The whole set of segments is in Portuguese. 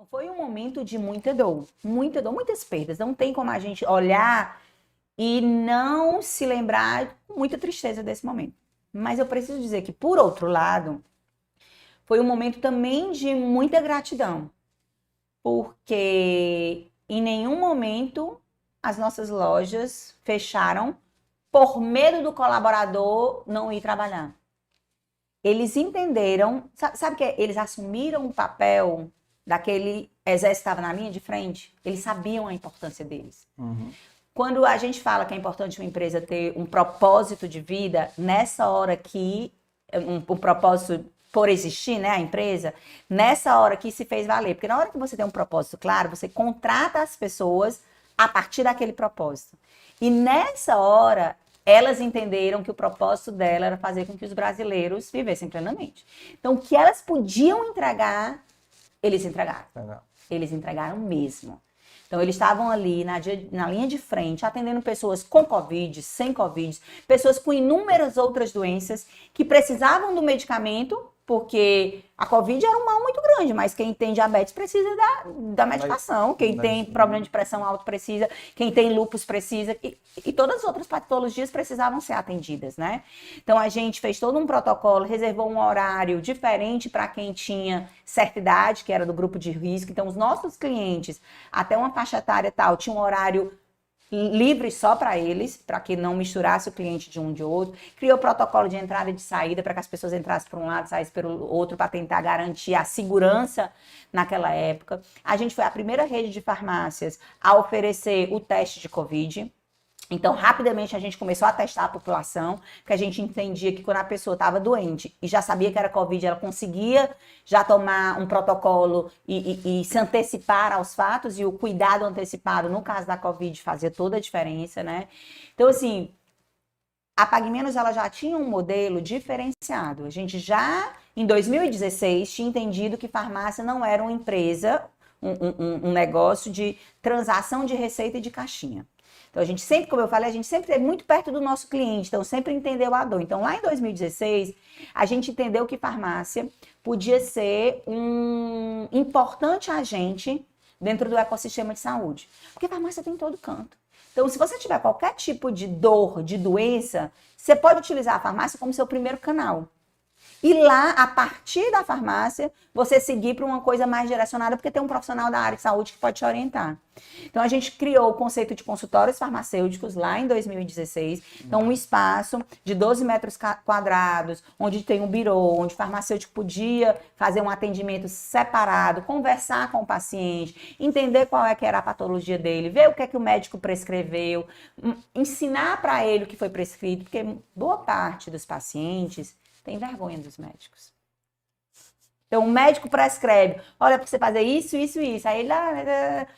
Foi um momento de muita dor, muitas perdas. Não tem como a gente olhar e não se lembrar com muita tristeza desse momento. Mas eu preciso dizer que, por outro lado, foi um momento também de muita gratidão, porque em nenhum momento as nossas lojas fecharam por medo do colaborador não ir trabalhar. Eles entenderam, sabe que eles assumiram o papel daquele exército que estava na linha de frente? Eles sabiam a importância deles. Quando a gente fala que é importante uma empresa ter um propósito de vida, nessa hora que, um propósito por existir, né, a empresa, nessa hora que se fez valer. Porque na hora que você tem um propósito claro, você contrata as pessoas a partir daquele propósito. E nessa hora, elas entenderam que o propósito dela era fazer com que os brasileiros vivessem plenamente. Então, o que elas podiam entregar, eles entregaram. Eles entregaram mesmo. Então, eles estavam ali na linha de frente, atendendo pessoas com Covid, sem Covid, pessoas com inúmeras outras doenças que precisavam do medicamento, porque a Covid era um mal muito grande, mas quem tem diabetes precisa da medicação, quem tem problema de pressão alta precisa, quem tem lúpus precisa, e todas as outras patologias precisavam ser atendidas, né? Então, a gente fez todo um protocolo, reservou um horário diferente para quem tinha certa idade, que era do grupo de risco. Então, os nossos clientes, até uma faixa etária tal, tinha um horário livre só para eles, para que não misturasse o cliente de um de outro. Criou protocolo de entrada e de saída para que as pessoas entrassem por um lado e saíssem pelo outro, para tentar garantir a segurança naquela época. A gente foi a primeira rede de farmácias a oferecer o teste de Covid. Então, rapidamente, a gente começou a testar a população, porque a gente entendia que quando a pessoa estava doente e já sabia que era Covid, ela conseguia já tomar um protocolo e se antecipar aos fatos, e o cuidado antecipado, no caso da Covid, fazia toda a diferença, né? Então, assim, a Pague Menos, ela já tinha um modelo diferenciado. A gente já, em 2016, tinha entendido que farmácia não era uma empresa, um negócio de transação de receita e de caixinha. Então, a gente sempre, como eu falei, a gente sempre esteve muito perto do nosso cliente, então sempre entendeu a dor. Então, lá em 2016, a gente entendeu que farmácia podia ser um importante agente dentro do ecossistema de saúde. Porque farmácia tem em todo canto. Então, se você tiver qualquer tipo de dor, de doença, você pode utilizar a farmácia como seu primeiro canal. E lá, a partir da farmácia, você seguir para uma coisa mais direcionada, porque tem um profissional da área de saúde que pode te orientar. Então, a gente criou o conceito de consultórios farmacêuticos lá em 2016. Então, um espaço de 12 metros quadrados, onde tem um birô, onde o farmacêutico podia fazer um atendimento separado, conversar com o paciente, entender qual é que era a patologia dele, ver o que é que o médico prescreveu, ensinar para ele o que foi prescrito, porque boa parte dos pacientes tem vergonha dos médicos. Então, o médico prescreve, olha, para você fazer isso, isso, isso. Aí,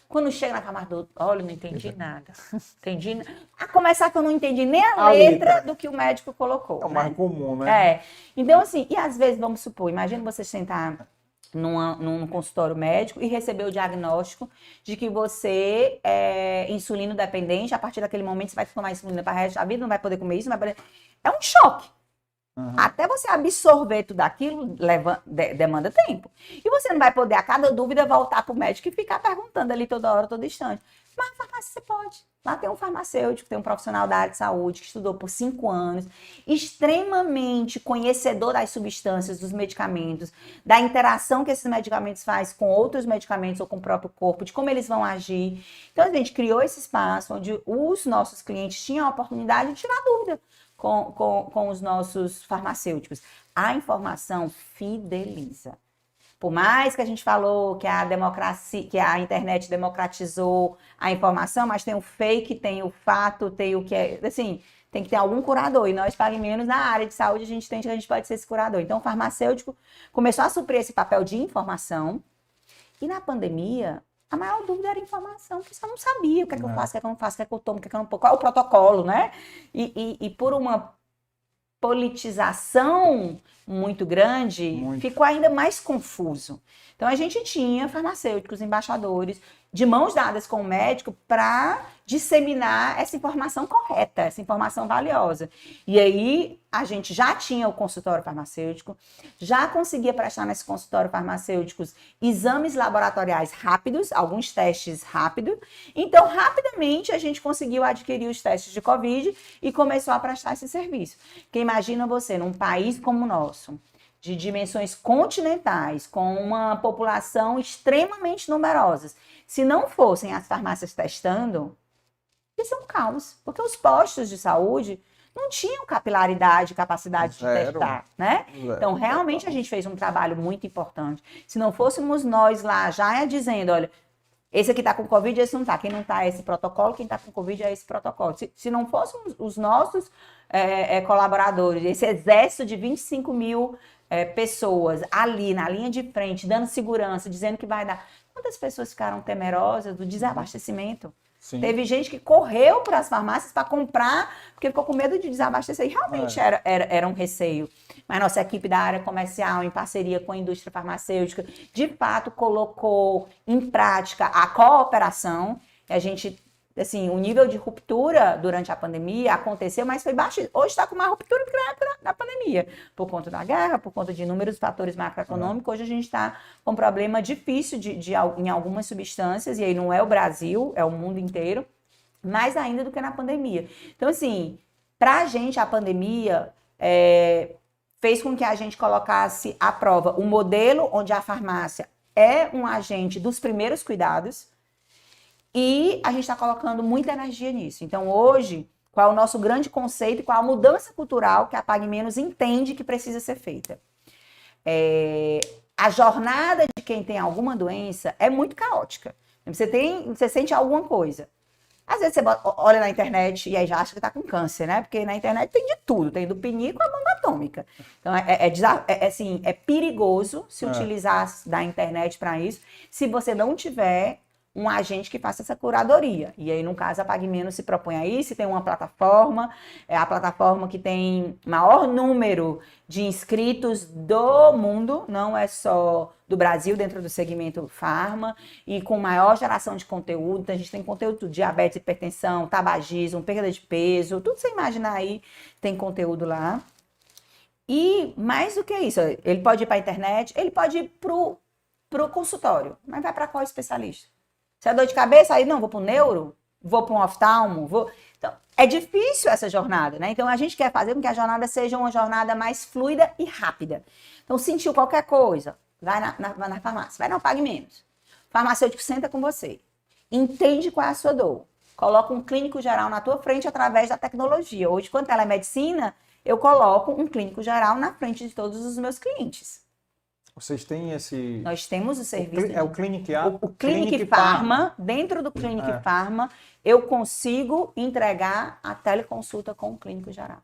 quando chega na farmácia, olha, não entendi nada. Entendi. A começar que eu não entendi nem a letra do que o médico colocou. É o mais comum, né? É. Então, assim, e às vezes, vamos supor, imagina você sentar num consultório médico e receber o diagnóstico de que você é insulino dependente. A partir daquele momento, você vai tomar insulina para o resto da vida, não vai poder comer isso, não vai poder... É um choque. Até você absorver tudo aquilo, demanda tempo. E você não vai poder, a cada dúvida, voltar para o médico e ficar perguntando ali toda hora, todo instante. Mas na farmácia você pode. Lá tem um farmacêutico, tem um profissional da área de saúde que estudou por 5 anos, extremamente conhecedor das substâncias, dos medicamentos, da interação que esses medicamentos fazem com outros medicamentos ou com o próprio corpo, de como eles vão agir. Então, a gente criou esse espaço onde os nossos clientes tinham a oportunidade de tirar dúvida com os nossos farmacêuticos. A informação fideliza. Por mais que a gente falou que a democracia, que a internet democratizou a informação, mas tem o fake, tem o fato, tem o que é... Assim, tem que ter algum curador. E nós, Pague Menos, na área de saúde, a gente tem que a gente pode ser esse curador. Então, o farmacêutico começou a suprir esse papel de informação. E na pandemia, a maior dúvida era informação, porque você não sabia o que é que eu faço, o que é que eu não faço, o que é que eu tomo, o que é que eu não tomo, qual é o protocolo, né? E por uma politização muito grande, ficou ainda mais confuso. Então, a gente tinha farmacêuticos, embaixadores de mãos dadas com o médico para disseminar essa informação correta, essa informação valiosa. E aí a gente já tinha o consultório farmacêutico, já conseguia prestar nesse consultório farmacêutico exames laboratoriais rápidos, alguns testes rápidos. Então, rapidamente a gente conseguiu adquirir os testes de Covid e começou a prestar esse serviço. Porque imagina você, num país como o nosso, de dimensões continentais, com uma população extremamente numerosa, se não fossem as farmácias testando, ia ser um caos, porque os postos de saúde não tinham capilaridade, capacidade de testar, né? Então, realmente, a gente fez um trabalho muito importante. Se não fôssemos nós lá já dizendo, olha, esse aqui está com Covid, esse não está. Quem não está é esse protocolo, quem está com Covid é esse protocolo. Se não fossem os nossos colaboradores, esse exército de 25 mil pessoas ali na linha de frente, dando segurança, dizendo que vai dar. Quantas pessoas ficaram temerosas do desabastecimento? Sim. Teve gente que correu para as farmácias para comprar, porque ficou com medo de desabastecer. E realmente era um receio. Mas nossa equipe da área comercial, em parceria com a indústria farmacêutica, de fato colocou em prática a cooperação. E a gente, assim, o nível de ruptura durante a pandemia aconteceu, mas foi baixo. Hoje está com uma ruptura que na época da pandemia, por conta da guerra, por conta de inúmeros fatores macroeconômicos. Hoje a gente está com um problema difícil em algumas substâncias, e aí não é o Brasil, é o mundo inteiro, mais ainda do que na pandemia. Então, assim, para a gente, a pandemia fez com que a gente colocasse à prova um modelo onde a farmácia é um agente dos primeiros cuidados, e a gente está colocando muita energia nisso. Então, hoje, qual é o nosso grande conceito e qual a mudança cultural que a Pague Menos entende que precisa ser feita? A jornada de quem tem alguma doença é muito caótica. Você sente alguma coisa. Às vezes você olha na internet e aí já acha que está com câncer, né? Porque na internet tem de tudo, tem do pinico à bomba atômica. Então, assim, é perigoso se utilizar da internet para isso, se você não tiver um agente que faça essa curadoria. E aí, no caso, a Pague Menos se propõe a isso, tem uma plataforma, a plataforma que tem maior número de inscritos do mundo, não é só do Brasil, dentro do segmento farma, e com maior geração de conteúdo. Então, a gente tem conteúdo de diabetes, hipertensão, tabagismo, perda de peso, tudo que você imaginar aí tem conteúdo lá. E mais do que isso, ele pode ir para a internet, ele pode ir para o consultório, mas vai para qual especialista? Se é dor de cabeça, aí não, vou para o neuro, vou para um oftalmo, Então, é difícil essa jornada, né? Então, a gente quer fazer com que a jornada seja uma jornada mais fluida e rápida. Então, sentiu qualquer coisa, vai na farmácia, vai não, Pague Menos. O farmacêutico senta com você, entende qual é a sua dor, coloca um clínico geral na tua frente através da tecnologia. Hoje, quando telemedicina, eu coloco um clínico geral na frente de todos os meus clientes. Vocês têm esse... Nós temos o serviço... É o Clinic O Clinic Pharma. Dentro do Clinic Pharma, eu consigo entregar a teleconsulta com o clínico geral.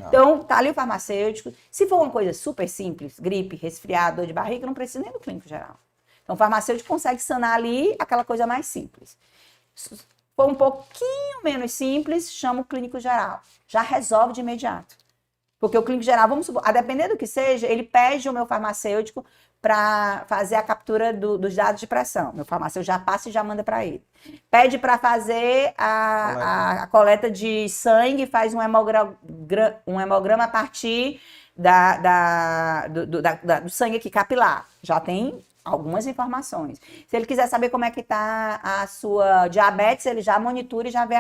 Então, tá ali o farmacêutico. Se for uma coisa super simples, gripe, resfriado, dor de barriga, não precisa nem do clínico geral. Então, o farmacêutico consegue sanar ali aquela coisa mais simples. Se for um pouquinho menos simples, chama o clínico geral. Já resolve de imediato. Porque o clínico geral, vamos supor, a depender do que seja, ele pede o meu farmacêutico para fazer a captura dos dados de pressão. Meu farmacêutico já passa e já manda para ele. Pede para fazer a coleta de sangue, faz um hemograma a partir do sangue aqui, capilar. Já tem algumas informações. Se ele quiser saber como é que está a sua diabetes, ele já monitora e já vê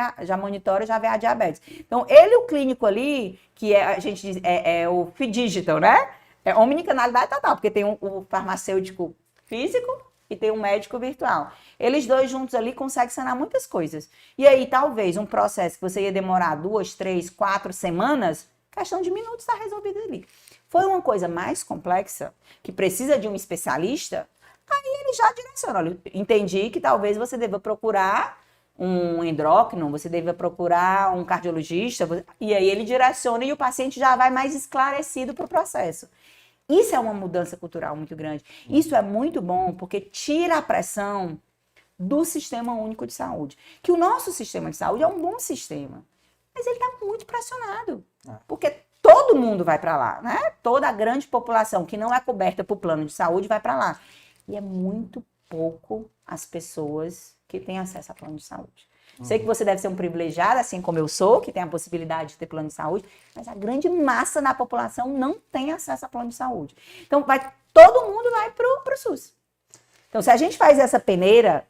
a diabetes. Então, o clínico ali, que a gente diz, é o FIDigital, né? É omnicanalidade total, porque tem o farmacêutico físico e tem um médico virtual. Eles dois juntos ali conseguem sanar muitas coisas. E aí, talvez, um processo que você ia demorar 2, 3, 4 semanas, questão de minutos está resolvido ali. Foi uma coisa mais complexa, que precisa de um especialista, aí ele já direciona. Olha, entendi que talvez você deva procurar um endócrino, você deva procurar um cardiologista, e aí ele direciona e o paciente já vai mais esclarecido para o processo. Isso é uma mudança cultural muito grande. Isso é muito bom porque tira a pressão do Sistema Único de Saúde. Que o nosso sistema de saúde é um bom sistema, mas ele está muito pressionado, porque todo mundo vai para lá, né? Toda a grande população que não é coberta por plano de saúde vai para lá. E é muito pouco as pessoas que têm acesso a plano de saúde. Sei que você deve ser um privilegiado, assim como eu sou, que tem a possibilidade de ter plano de saúde, mas a grande massa da população não tem acesso a plano de saúde. Então, todo mundo vai para o SUS. Então, se a gente faz essa peneira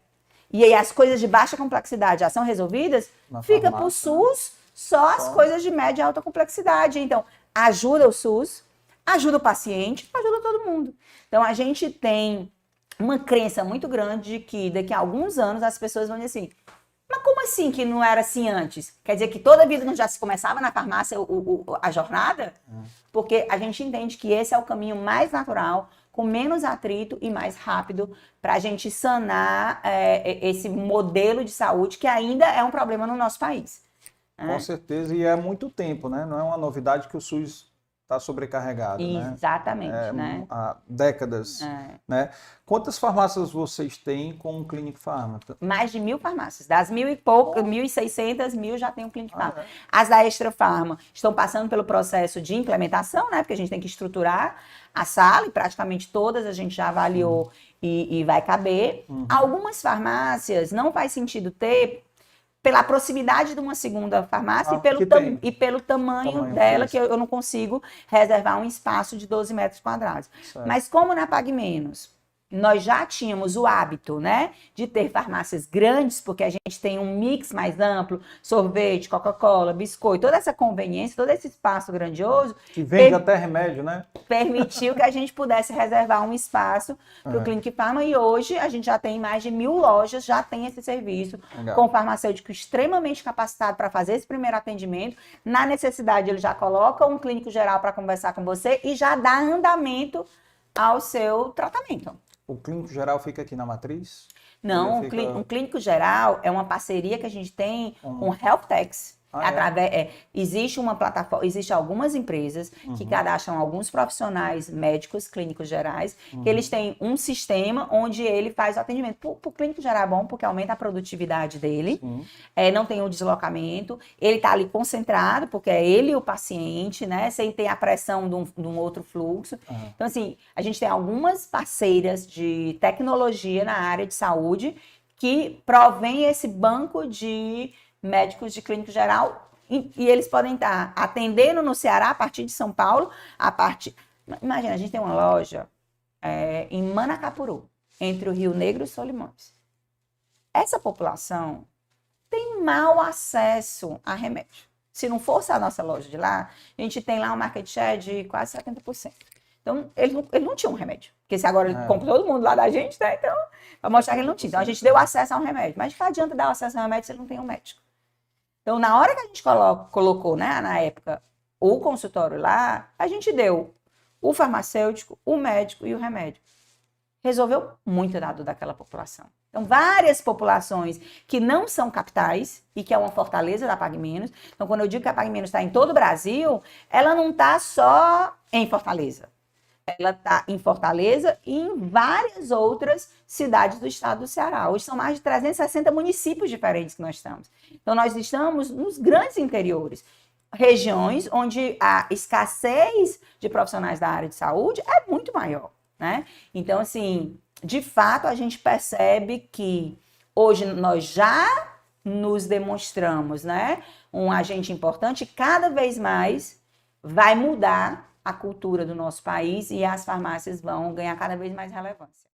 e aí as coisas de baixa complexidade já são resolvidas, fica para o SUS só as coisas de média e alta complexidade. Então, ajuda o SUS, ajuda o paciente, ajuda todo mundo. Então, a gente tem uma crença muito grande de que daqui a alguns anos as pessoas vão dizer assim, mas como assim que não era assim antes? Quer dizer que toda a vida não já se começava na farmácia a jornada? Porque a gente entende que esse é o caminho mais natural, com menos atrito e mais rápido para a gente sanar esse modelo de saúde que ainda é um problema no nosso país. Com certeza, e é muito tempo, né? Não é uma novidade que o SUS está sobrecarregado, né? Exatamente, né? Há décadas, né? Quantas farmácias vocês têm com o Clinic Pharma? Mais de 1.000 farmácias. Das 1.000 e pouco, 1.600, 1.000 já tem um Clinic Pharma. As da Extra Pharma estão passando pelo processo de implementação, né? Porque a gente tem que estruturar a sala e praticamente todas a gente já avaliou e vai caber. Algumas farmácias não faz sentido ter pela proximidade de uma segunda farmácia e pelo tamanho dela, que eu não consigo reservar um espaço de 12 metros quadrados. Certo. Mas como na Pague Menos, nós já tínhamos o hábito, né, de ter farmácias grandes, porque a gente tem um mix mais amplo, sorvete, Coca-Cola, biscoito, toda essa conveniência, todo esse espaço grandioso. Que vende até remédio, né? Permitiu que a gente pudesse reservar um espaço para o Clinic Pharma e hoje a gente já tem mais de 1.000 lojas, já tem esse serviço, com farmacêutico extremamente capacitado para fazer esse primeiro atendimento. Na necessidade, ele já coloca um clínico geral para conversar com você e já dá andamento ao seu tratamento. O clínico geral fica aqui na matriz? Não, um clínico geral é uma parceria que a gente tem com HealthTechs. Existe uma plataforma, existem algumas empresas que cadastram alguns profissionais médicos, clínicos gerais, que eles têm um sistema onde ele faz o atendimento. Para o clínico geral é bom porque aumenta a produtividade dele, não tem o deslocamento, ele está ali concentrado, porque é ele e o paciente, né, sem ter a pressão de um outro fluxo. Então, assim, a gente tem algumas parceiras de tecnologia na área de saúde que provém esse banco de médicos de clínico geral e eles podem estar atendendo no Ceará a partir de São Paulo, imagina, a gente tem uma loja em Manacapuru, entre o Rio Negro e Solimões. Essa população tem mau acesso a remédio. Se não fosse a nossa loja de lá, a gente tem lá um market share de quase 70%. Então, ele não tinha um remédio. Porque se agora ele compra todo mundo lá da gente, né? Então, para mostrar que ele não tinha. Então, a gente deu acesso a um remédio. Mas não adianta dar acesso a um remédio se ele não tem um médico. Então, na hora que a gente colocou, né, na época, o consultório lá, a gente deu o farmacêutico, o médico e o remédio. Resolveu muito dado daquela população. Então, várias populações que não são capitais e que é uma fortaleza da Pague Menos. Então, quando eu digo que a Pague Menos está em todo o Brasil, ela não está só em Fortaleza. Ela está em Fortaleza e em várias outras cidades do estado do Ceará. Hoje são mais de 360 municípios diferentes que nós estamos. Então, nós estamos nos grandes interiores, regiões onde a escassez de profissionais da área de saúde é muito maior, né? Então, assim, de fato, a gente percebe que hoje nós já nos demonstramos, né, um agente importante e cada vez mais vai mudar a cultura do nosso país e as farmácias vão ganhar cada vez mais relevância.